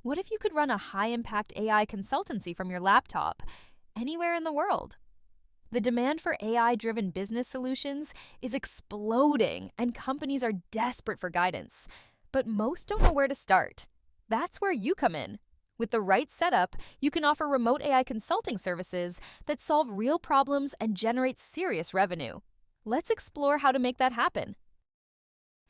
What if you could run a high-impact AI consultancy from your laptop, anywhere in the world? The demand for AI-driven business solutions is exploding, and companies are desperate for guidance. But most don't know where to start. That's where you come in. With the right setup, you can offer remote AI consulting services that solve real problems and generate serious revenue. Let's explore how to make that happen.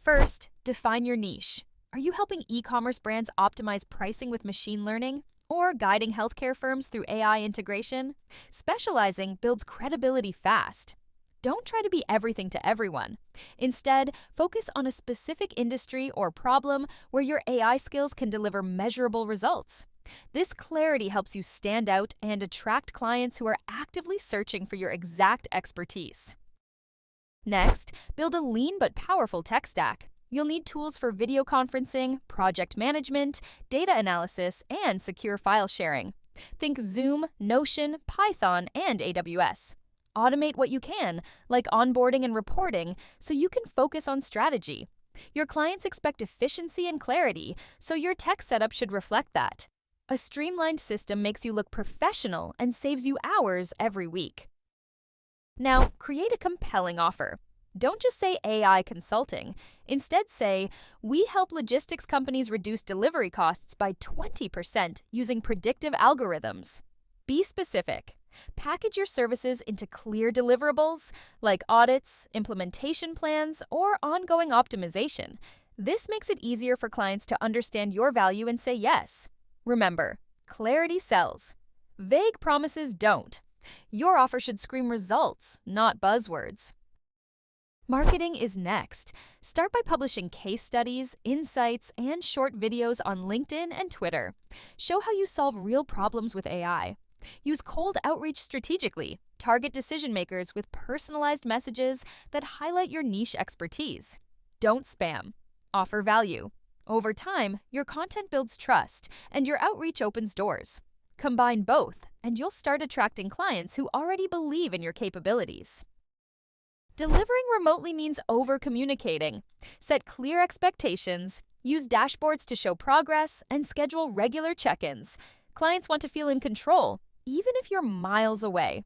First, define your niche. Are you helping e-commerce brands optimize pricing with machine learning? Or guiding healthcare firms through AI integration? Specializing builds credibility fast. Don't try to be everything to everyone. Instead, focus on a specific industry or problem where your AI skills can deliver measurable results. This clarity helps you stand out and attract clients who are actively searching for your exact expertise. Next, build a lean but powerful tech stack. You'll need tools for video conferencing, project management, data analysis, and secure file sharing. Think Zoom, Notion, Python, and AWS. Automate what you can, like onboarding and reporting, so you can focus on strategy. Your clients expect efficiency and clarity, so your tech setup should reflect that. A streamlined system makes you look professional and saves you hours every week. Now, create a compelling offer. Don't just say AI consulting. Instead say, we help logistics companies reduce delivery costs by 20% using predictive algorithms. Be specific. Package your services into clear deliverables like audits, implementation plans, or ongoing optimization. This makes it easier for clients to understand your value and say yes. Remember, clarity sells. Vague promises don't. Your offer should scream results, not buzzwords. Marketing is next. Start by publishing case studies, insights, and short videos on LinkedIn and Twitter. Show how you solve real problems with AI. Use cold outreach strategically. Target decision makers with personalized messages that highlight your niche expertise. Don't spam. Offer value. Over time, your content builds trust, and your outreach opens doors. Combine both, and you'll start attracting clients who already believe in your capabilities. Delivering remotely means over-communicating. Set clear expectations, use dashboards to show progress, and schedule regular check-ins. Clients want to feel in control, even if you're miles away.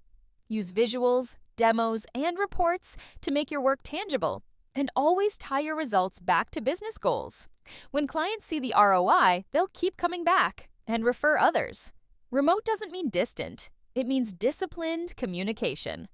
Use visuals, demos, and reports to make your work tangible, and always tie your results back to business goals. When clients see the ROI, they'll keep coming back and refer others. Remote doesn't mean distant. It means disciplined communication.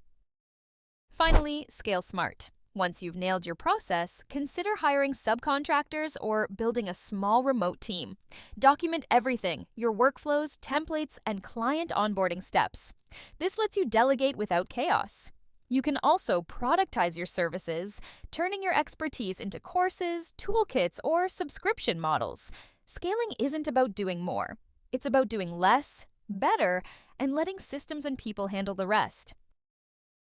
Finally, scale smart. Once you've nailed your process, consider hiring subcontractors or building a small remote team. Document everything, your workflows, templates, and client onboarding steps. This lets you delegate without chaos. You can also productize your services, turning your expertise into courses, toolkits, or subscription models. Scaling isn't about doing more. It's about doing less, better, and letting systems and people handle the rest.